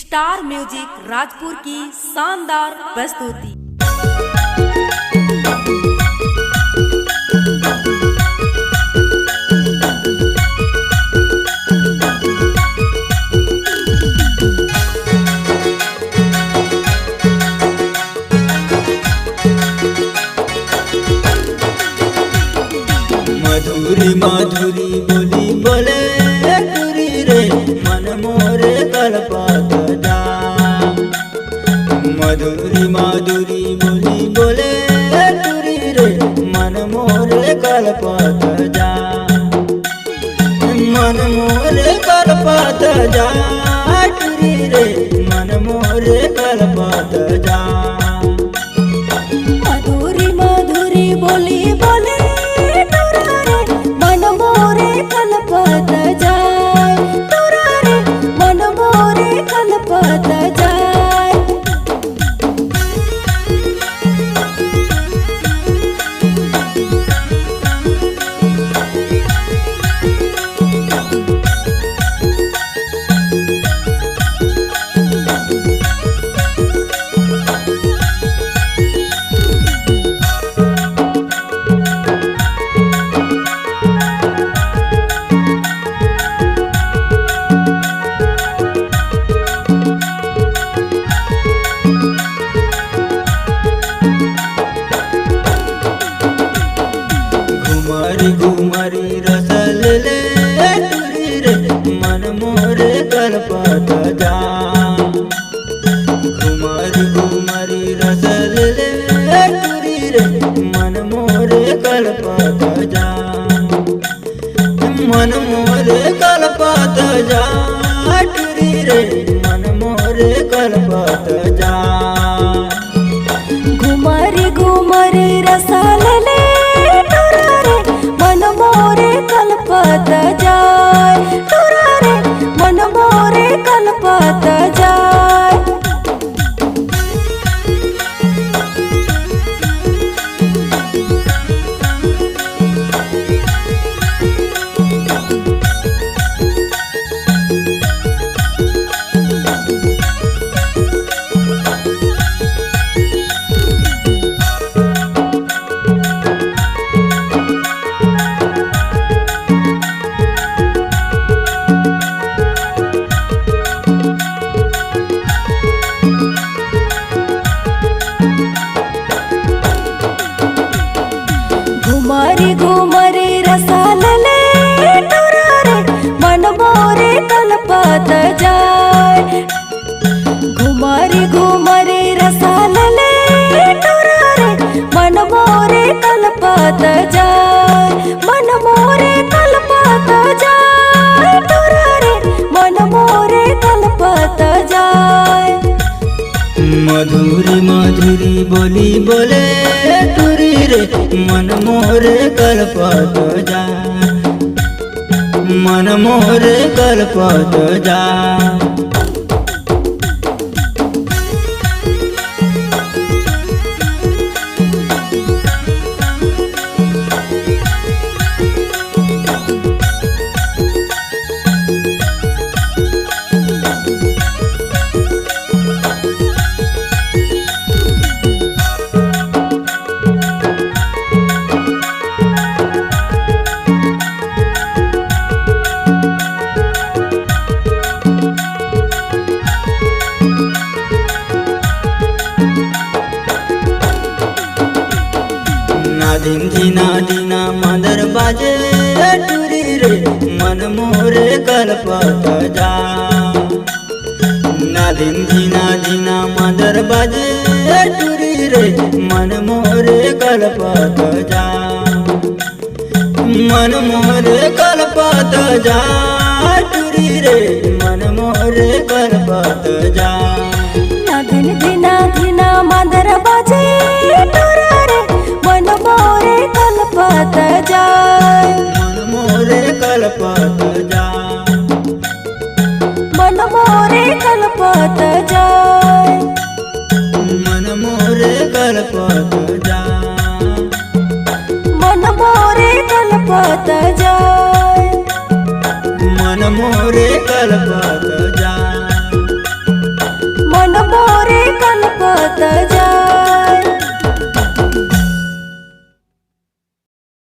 Star music Rajpur की शानदार प्रस्तुति। मधुरी माधुरी बोली बोले टुरी रे मन मोरे कल्पत जा। मधुरी माधुरी बोली बोले टुरी रे मन मोरे कल्पत जा। मन मोरे कल्पत जा टुरी रे मन मोरे कल्पत जा। मधुरी माधुरी बोली बोले मन मोरे कल्पत जाय तोरा रे मन मोरे कल्पत जाय। घुमरी घुमरी रसल ले टुरी रे मन मोरे कल्पत जा। घुमरी घुमरी रसल ले टुरी रे मन मोरे कल्पत जा। मन मोरे कल्पत जा टुरी रे मन मोरे कल्पत जा। घुमरी घुमरी रसाल ले तोरा रे मन मोरे कल्पत जाय तोरा रे मन मोरे कल्पत जाय। घुमरी घुमरी रसाल ले तोरा रे मन मोरे कल्पत जाय। घुमरी घुमरी रसाल ले तोरा रे मन मोरे कल्पत जाय। मन मोरे कल्पत जाय तोरा रे मन मोरे कल्पत जाय। मधुरी माधुरी बोली बोले टुरी रे मन मोरे कल्पत जा। मन मोरे कल्पत जा। नादिन दिना दिना मदर बाजे टुरी रे मन मोरे कल्पत जा। नादिन दिना दिना मदर बाजे टुरी रे मन मोरे कल्पत जा। मन मोरे कल्पत जा टुरी रे मन मोरे कल्पत जा। नादिन दिना दिना मदर बाजे तोरा रे मन मोरे कल्पत जाय। मन मोरे कल्पत जा। मन मोरे कल्पत जाय। मन मोरे कल्पत जा। मन मोरे कल्पत जाय। मन मोरे कल्पत